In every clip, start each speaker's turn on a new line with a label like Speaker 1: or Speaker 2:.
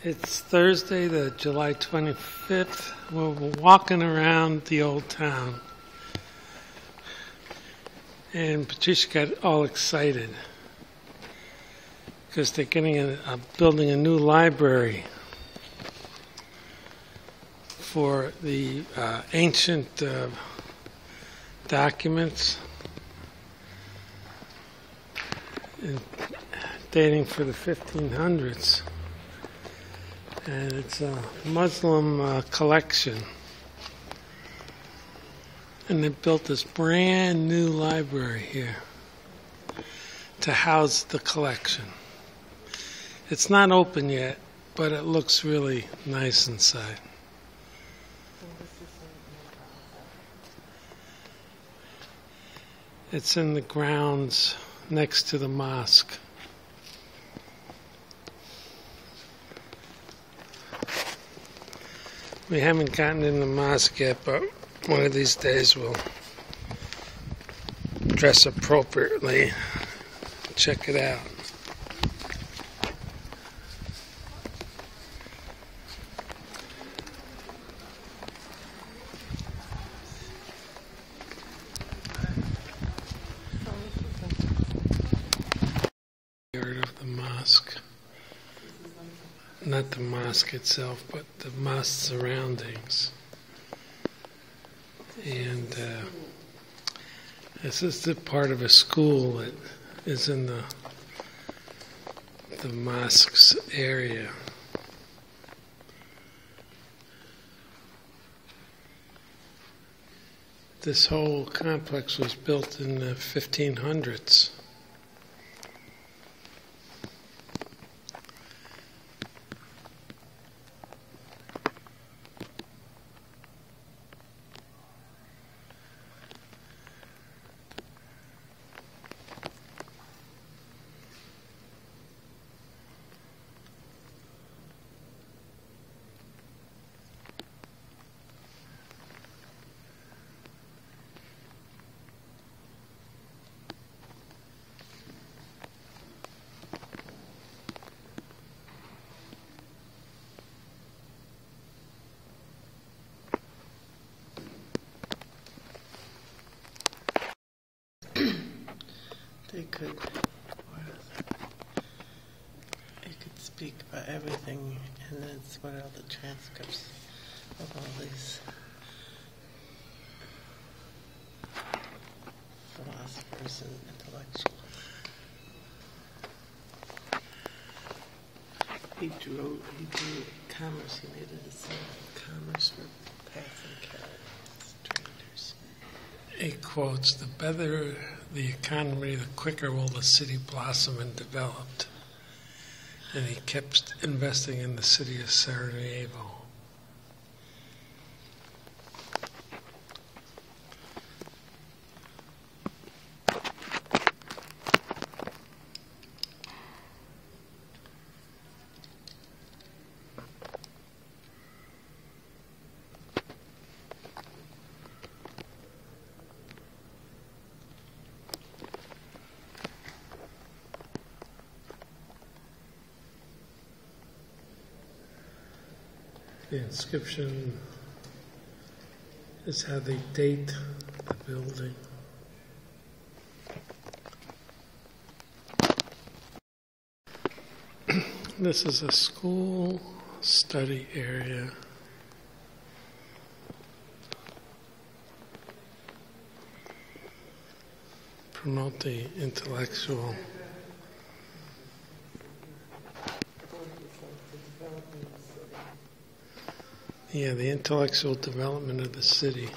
Speaker 1: It's Thursday, the July 25th. We're walking around the old town. And Patricia got all excited because they're building a new library for the ancient documents dating for the 1500s. And it's a Muslim collection. And they built this brand new library here to house the collection. It's not open yet, but it looks really nice inside. It's in the grounds next to the mosque. We haven't gotten in the mosque yet, but one of these days we'll dress appropriately. Check it out. Of the mosque. Not the mosque itself, but the mosque surroundings. And this is the part of a school that is in the mosque's area. This whole complex was built in the 1500s.
Speaker 2: They could speak about everything, and that's what all the transcripts of all these philosophers and intellectuals. He drew commerce. He made it a symbol of commerce for passing carriers, traders.
Speaker 1: He quotes, "The better the economy, the quicker will the city blossom and develop." And he kept investing in the city of Sarajevo. The inscription is how they date the building. This is a school study area. Promote the intellectual. Yeah, the intellectual development of the city.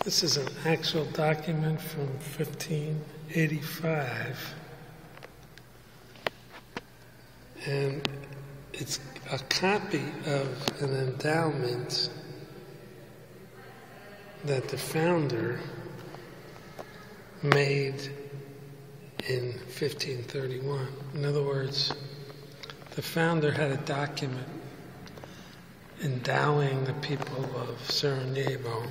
Speaker 1: This is an actual document from 1585. And it's a copy of an endowment that the founder made in 1531. In other words, the founder had a document endowing the people of Sarajevo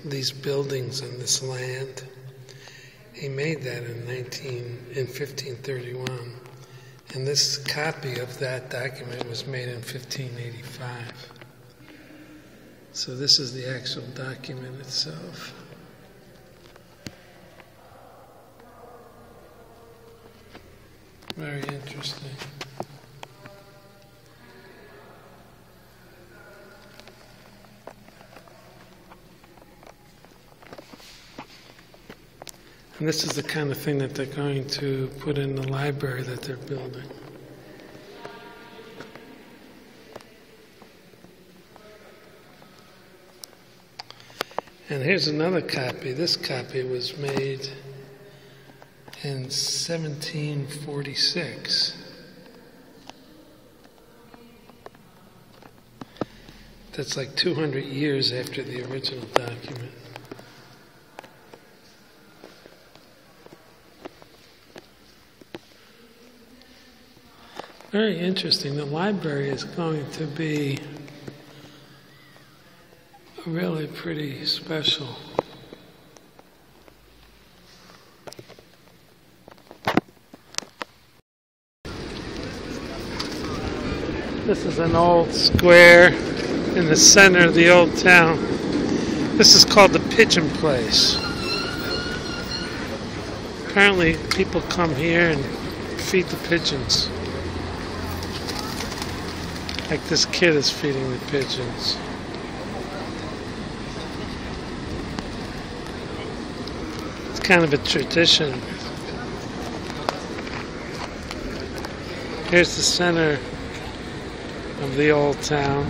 Speaker 1: these buildings on this land. He made that in 1531, and this copy of that document was made in 1585. So this is the actual document itself. Very interesting. And this is the kind of thing that they're going to put in the library that they're building. And here's another copy. This copy was made in 1746. That's like 200 years after the original document. Very interesting. The library is going to be really pretty special. This is an old square in the center of the old town. This is called the Pigeon Place. Apparently people come here and feed the pigeons. Like this kid is feeding the pigeons. It's kind of a tradition. Here's the center of the old town.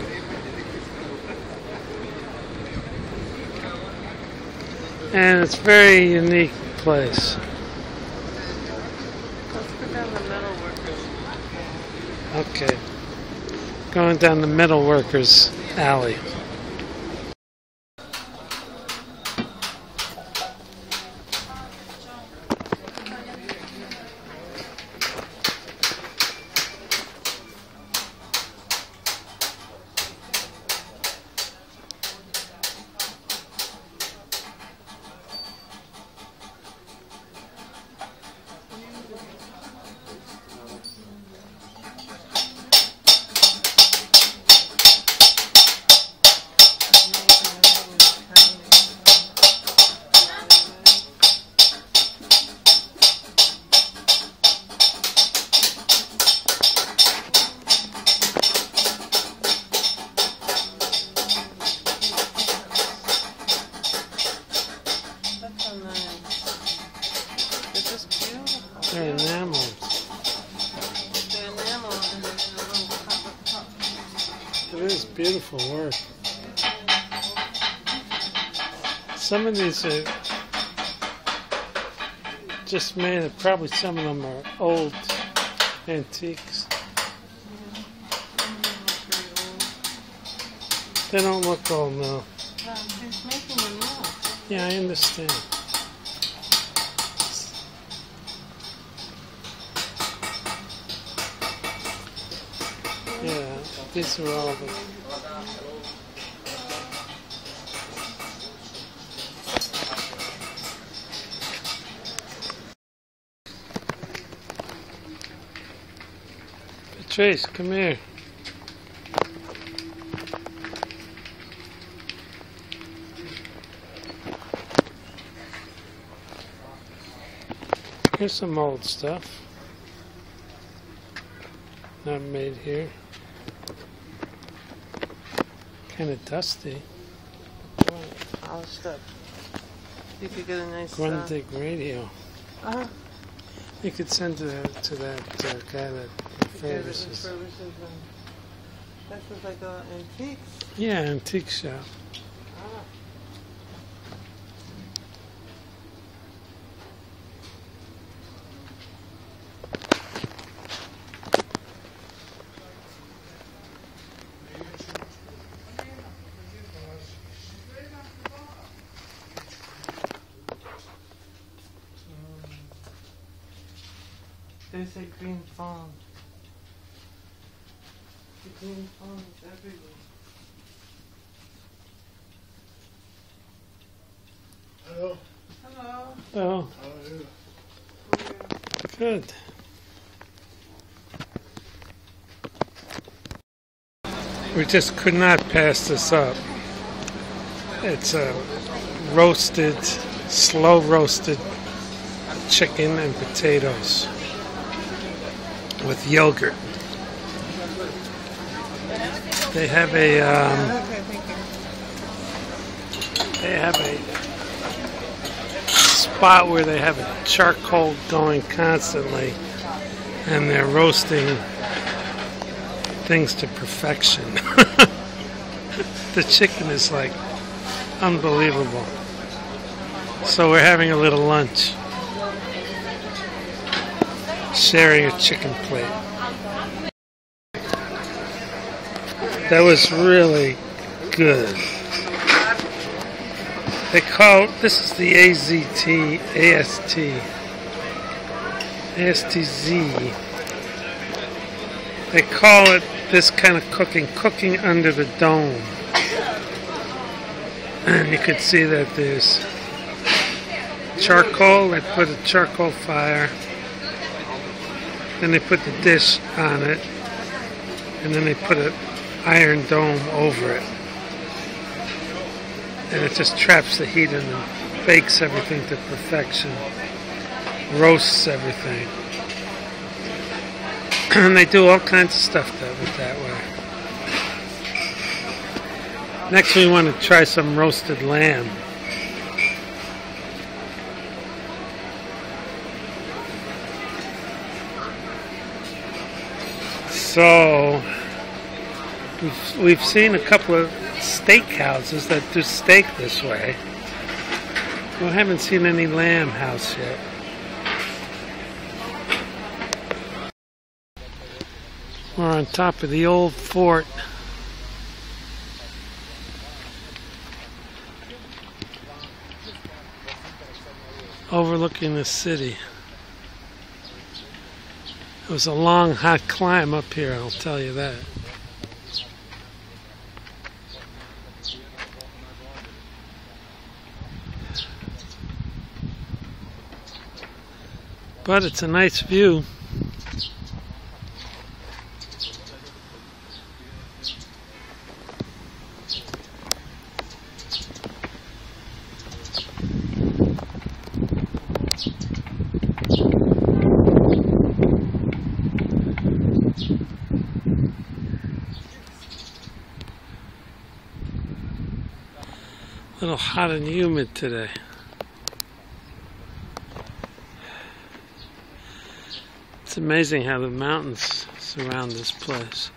Speaker 1: And it's a very unique place.
Speaker 2: Let's go down the metal workers.
Speaker 1: Okay. Going down the metal workers alley. They're enameled.
Speaker 2: They're enameled and they're in a little copper cup.
Speaker 1: It is beautiful work. Some of these are just made, probably some of them are old antiques. They don't look old now.
Speaker 2: He's making them now.
Speaker 1: Yeah, I understand. Yeah, these are all the... Patrice, come here. Here's some old stuff. Not made here. Kind of dusty.
Speaker 2: Polished up. You could get a nice...
Speaker 1: Grundig radio.
Speaker 2: Uh-huh.
Speaker 1: You could send it to that guy that refurbishes.
Speaker 2: That was like an antiques.
Speaker 1: Yeah, antique shop.
Speaker 2: Ah. They say green fawn. The green fawn is everywhere.
Speaker 1: Oh, good. We just could not pass this up. It's a roasted, slow roasted chicken and potatoes with yogurt. They have a spot where they have a charcoal going constantly, and they're roasting things to perfection. The chicken is like unbelievable. So we're having a little lunch, sharing a chicken plate. That was really good. They call this is the ASTZ. They call it this kind of cooking under the dome. And you can see that there's charcoal. They put a charcoal fire. Then they put the dish on it. And then they put an iron dome over it. And it just traps the heat and bakes everything to perfection. Roasts everything. And they do all kinds of stuff that way. Next we want to try some roasted lamb. So we've seen a couple of steak houses that do steak this way. We haven't seen any lamb house yet. We're on top of the old fort. Overlooking the city. It was a long, hot climb up here, I'll tell you that. But it's a nice view. A little hot and humid today. It's amazing how the mountains surround this place.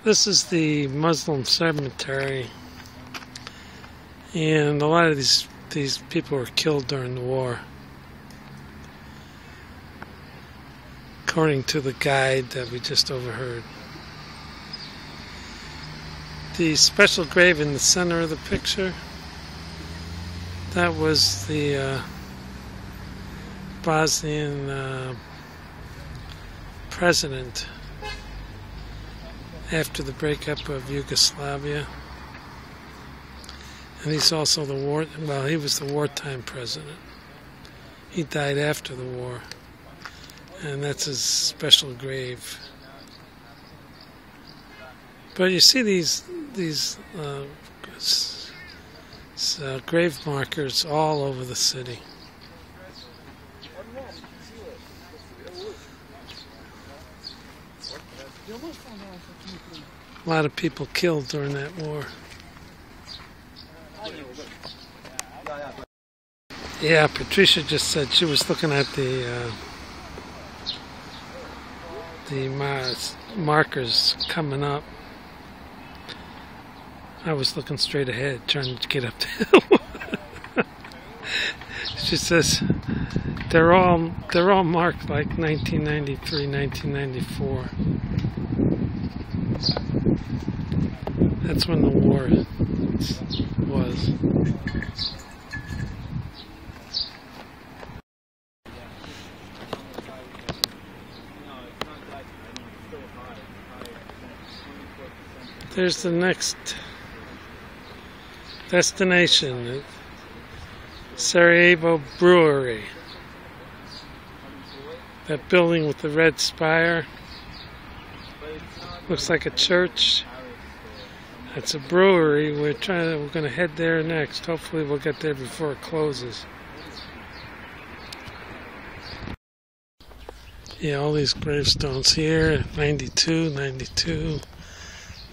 Speaker 1: This is the Muslim cemetery, and a lot of these people were killed during the war, according to the guide that we just overheard. The special grave in the center of the picture, that was the Bosnian president after the breakup of Yugoslavia. And he's also he was the wartime president. He died after the war. And that's his special grave. But you see these grave markers all over the city. A lot of people killed during that war. Yeah, Patricia just said she was looking at the markers coming up. I was looking straight ahead, trying to get up to She says they're all marked like 1993, 1994. That's when the war was. There's the next destination, Sarajevo Brewery. That building with the red spire looks like a church. That's a brewery. We're going to head there next. Hopefully we'll get there before it closes. Yeah, all these gravestones here, 92, 92,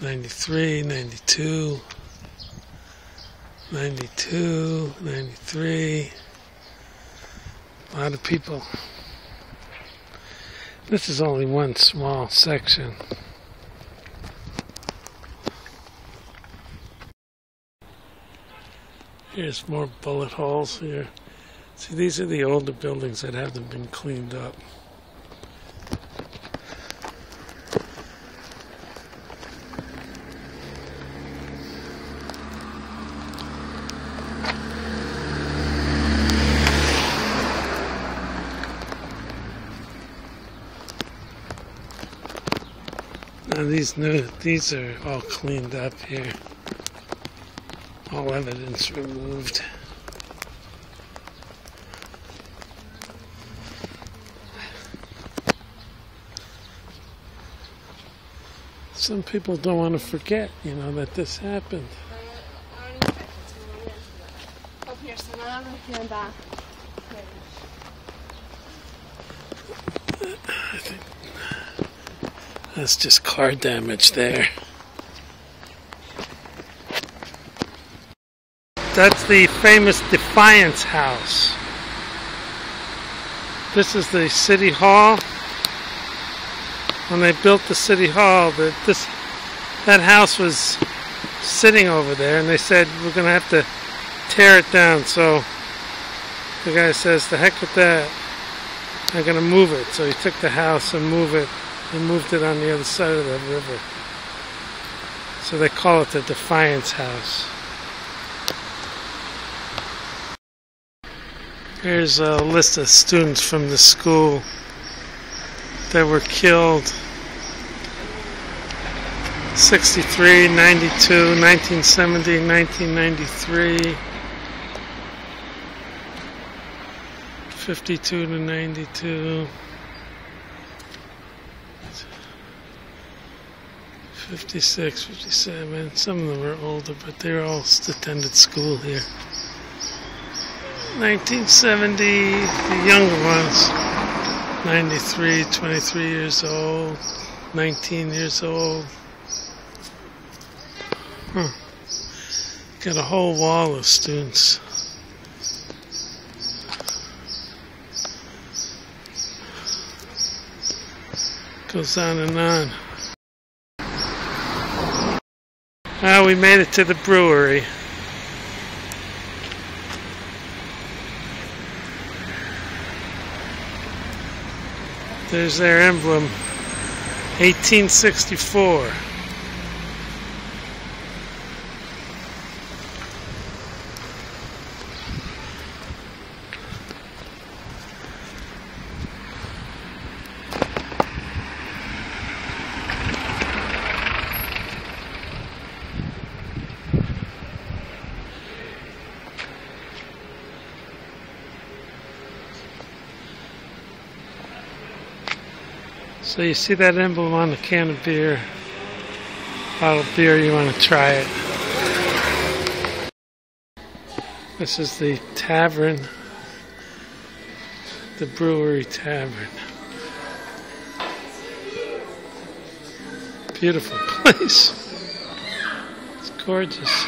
Speaker 1: 93, 92, 92, 93. A lot of people. This is only one small section. Here's more bullet holes here. See, these are the older buildings that haven't been cleaned up. Now these are all cleaned up here. All evidence removed. Some people don't want to forget, that this happened. I think that's just car damage there. That's the famous Defiance House. This is the City Hall. When they built the City Hall, that house was sitting over there, and they said, we're going to have to tear it down. So the guy says, the heck with that, I'm going to move it. So he took the house and moved it on the other side of the river. So they call it the Defiance House. Here's a list of students from the school that were killed. 63, 92, 1970, 1993, 52 to 92, 56, 57. Some of them were older, but they all attended school here. 1970, the younger ones, 93, 23 years old, 19 years old. Got a whole wall of students. Goes on and on. Well, we made it to the brewery. There's their emblem, 1864. So you see that emblem on the can of beer, bottle of beer, you want to try it. This is the tavern, the brewery tavern. Beautiful place. It's gorgeous.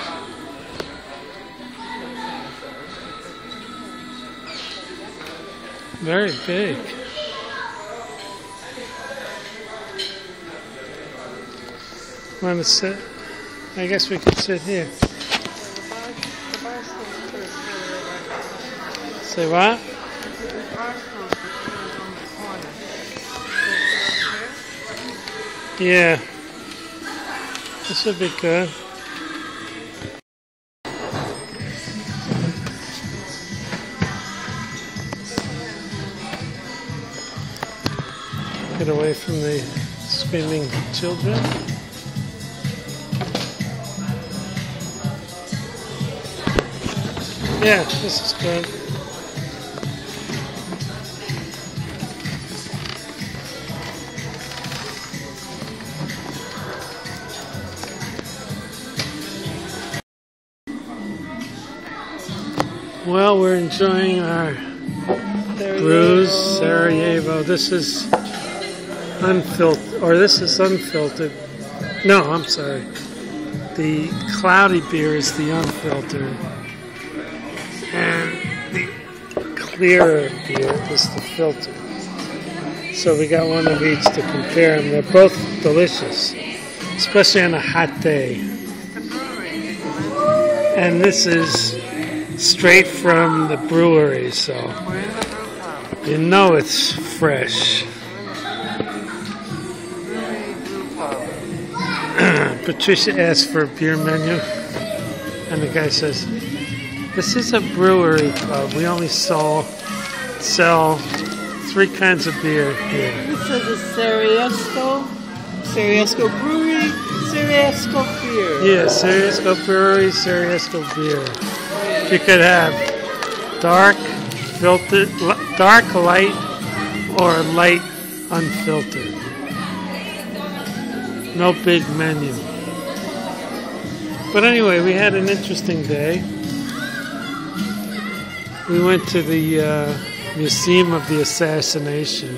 Speaker 1: Very big. Want to sit? I guess we could sit here. Say what? Yeah. This would be good. Get away from the screaming children. Yeah, this is good. Well, we're enjoying our brews, Sarajevo. This is unfiltered, or this is unfiltered. No, I'm sorry. The cloudy beer is the unfiltered, and the clearer beer is the filtered. So we got one of each to compare them. They're both delicious, especially on a hot day. And this is straight from the brewery, so you know it's fresh. Patricia asked for a beer menu, and the guy says, "This is a brewery pub. We only sell 3 kinds of beer here."
Speaker 2: This is a Sarajevo Brewery, Sarajevo beer.
Speaker 1: Yeah, Sarajevo Brewery, Sarajevo beer. You could have dark, filtered, dark light, or light unfiltered. No big menu. But anyway, we had an interesting day. We went to the Museum of the Assassination,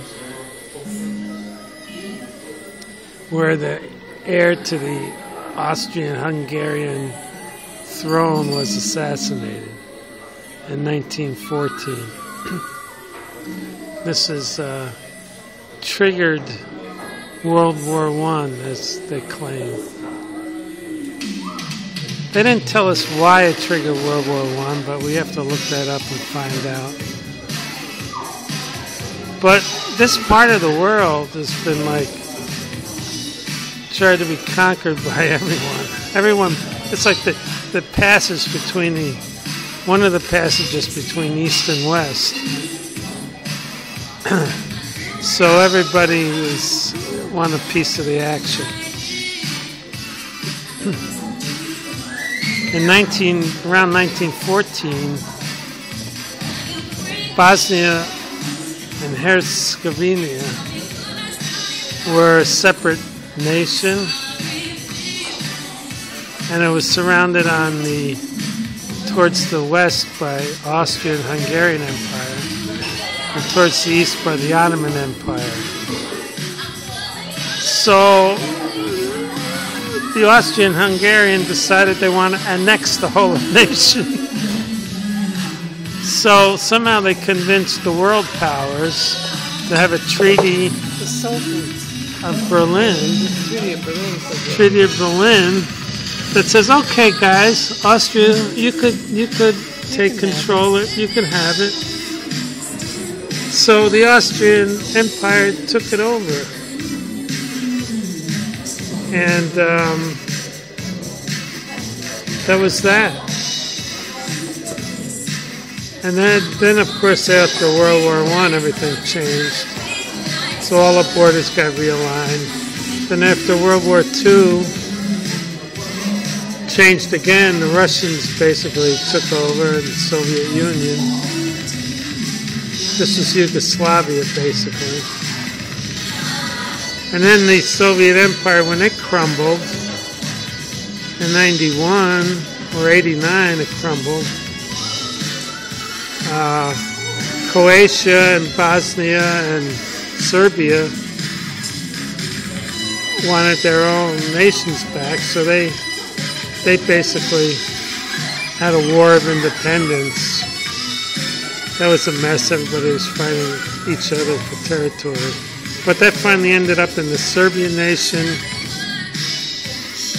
Speaker 1: where the heir to the Austrian-Hungarian throne was assassinated in 1914. This is triggered World War I, as they claim. They didn't tell us why it triggered World War I, but we have to look that up and find out. But this part of the world has been like tried to be conquered by everyone. It's like the passage between one of the passages between East and West. So everybody want a piece of the action. Around 1914, Bosnia and Herzegovina were a separate nation, and it was surrounded towards the west by Austrian-Hungarian Empire, and towards the east by the Ottoman Empire. So the Austrian-Hungarian decided they want to annex the whole nation. So somehow they convinced the world powers to have a treaty of Berlin, Treaty of Berlin, that says, okay, guys, Austria, you could take control. You can have it. So the Austrian Empire took it over. And that was that. And then of course, after World War I, everything changed. So all the borders got realigned. Then after World War II, changed again. The Russians basically took over the Soviet Union. This was Yugoslavia, basically. And then the Soviet Empire, when it crumbled, in 91 or 89, it crumbled. Croatia and Bosnia and Serbia wanted their own nations back, so they basically had a war of independence. That was a mess. Everybody was fighting each other for territory. But that finally ended up in the Serbian nation,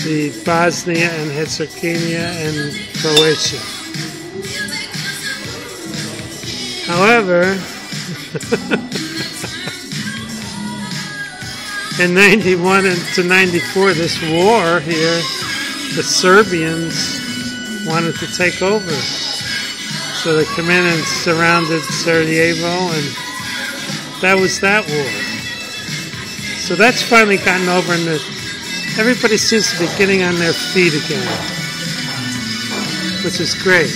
Speaker 1: the Bosnia and Herzegovina, and Croatia. However, in 91 to 94, this war here, the Serbians wanted to take over. So they come in and surrounded Sarajevo, and that was that war. So that's finally gotten over, and everybody seems to be getting on their feet again, which is great.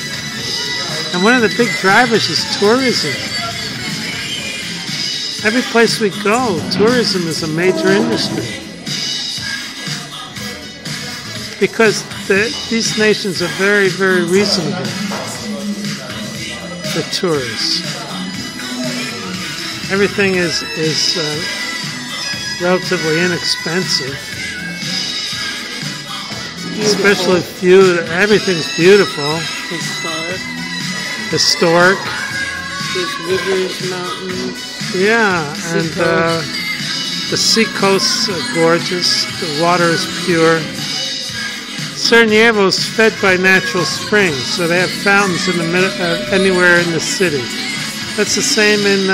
Speaker 1: And one of the big drivers is tourism. Every place we go, tourism is a major industry. Because these nations are very, very reasonable for tourists. Everything is relatively inexpensive. Especially everything's beautiful. Historic.
Speaker 2: There's rivers, mountains.
Speaker 1: Yeah, and the sea coasts are gorgeous. The water is pure. Sarajevo is fed by natural springs, so they have fountains in the anywhere in the city. That's the same in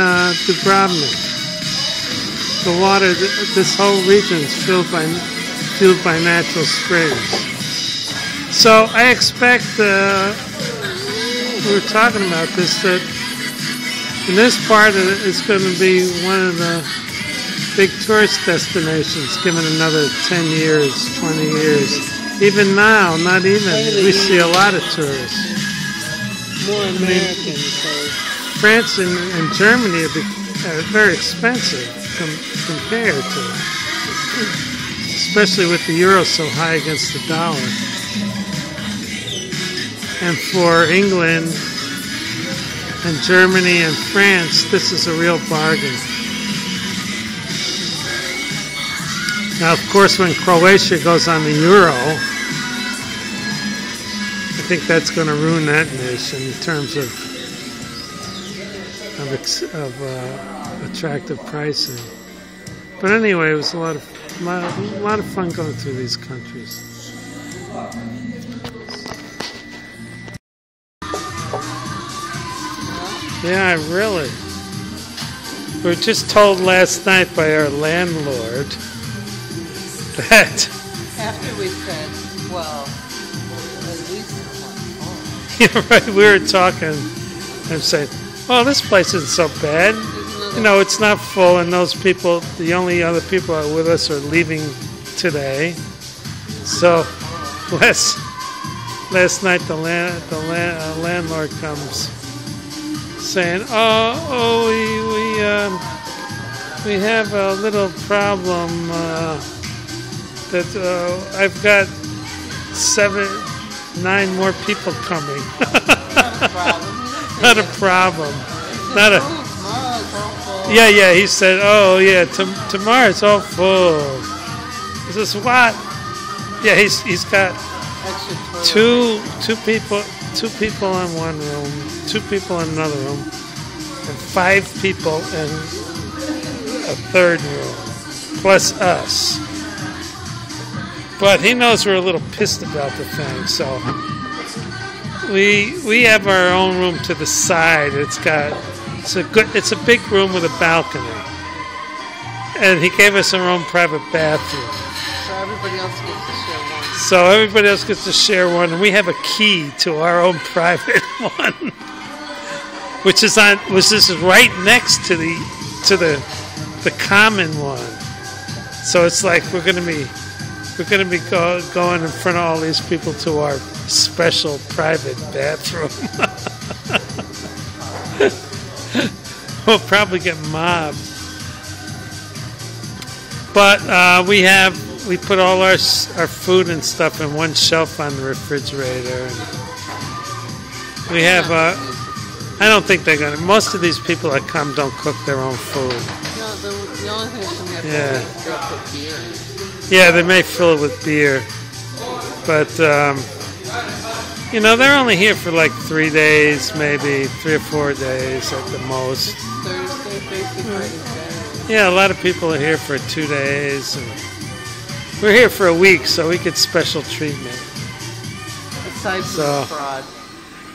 Speaker 1: Dubrovnik. The water, this whole region is fueled by natural springs. So I expect, we were talking about this, that in this part it's going to be one of the big tourist destinations given another 10 years, 20 years. Even now, not even, we see a lot of tourists.
Speaker 2: More Americans.
Speaker 1: France and Germany are very expensive compared to it. Especially with the euro so high against the dollar. And for England and Germany and France, this is a real bargain. Now, of course, when Croatia goes on the euro, I think that's going to ruin that nation in terms of attractive pricing. But anyway, it was a lot of fun going through these countries. Yeah, really. We were just told last night by our landlord that...
Speaker 2: After we said, well, at least
Speaker 1: yeah, right, we were talking and saying, oh, this place isn't so bad. You know, it's not full, and those people, the only other people that are with us are leaving today. So last night the landlord comes saying, we have a little problem that I've got 9 more people coming. Not a problem. Not a. Yeah. He said, "Oh yeah, tomorrow it's all full." He says, "What?" Yeah, he's got two people in one room, 2 people in another room, and 5 people in a third room, plus us. But he knows we're a little pissed about the thing, so we have our own room to the side. It's a big room with a balcony, and he gave us our own private bathroom.
Speaker 2: So everybody else gets to share one.
Speaker 1: And we have a key to our own private one, which is right next to the common one. So it's like we're going to be going in front of all these people to our special private bathroom. We'll probably get mobbed. But we put all our food and stuff in one shelf on the refrigerator. We have I don't think they're gonna. Most of these people that come don't cook their own food.
Speaker 2: No, the only thing that's gonna
Speaker 1: Yeah.
Speaker 2: is they'll put beer in.
Speaker 1: Yeah, they may fill it with beer, but they're only here for like 3 days, maybe 3 or 4 days at the most.
Speaker 2: Thursday, Friday.
Speaker 1: Yeah, a lot of people are here for 2 days, and we're here for a week, so we get special treatment.
Speaker 2: Aside from the fraud.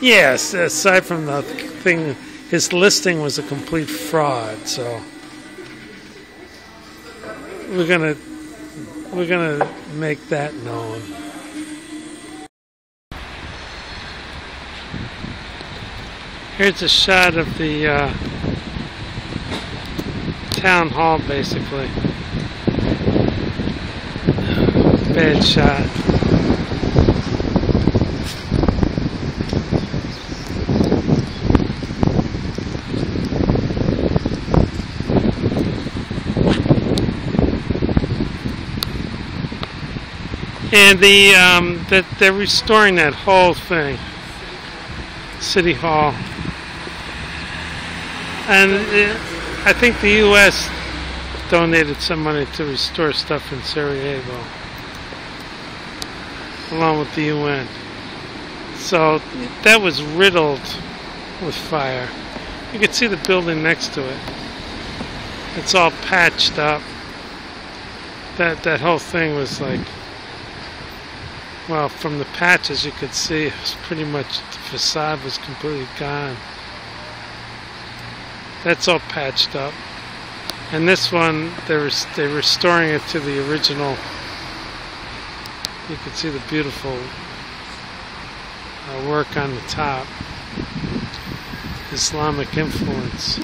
Speaker 1: Yes, aside from the thing, his listing was a complete fraud. So we're gonna make that known. Here's a shot of the town hall, basically. Bad shot. And that they're restoring that whole thing, City Hall, and I think the U.S. donated some money to restore stuff in Sarajevo, along with the UN. So that was riddled with fire. You can see the building next to it. It's all patched up. That whole thing was like, well, from the patches you could see it was pretty much, the facade was completely gone. That's all patched up. And this one, they're restoring it to the original. You can see the beautiful work on the top. Islamic influence.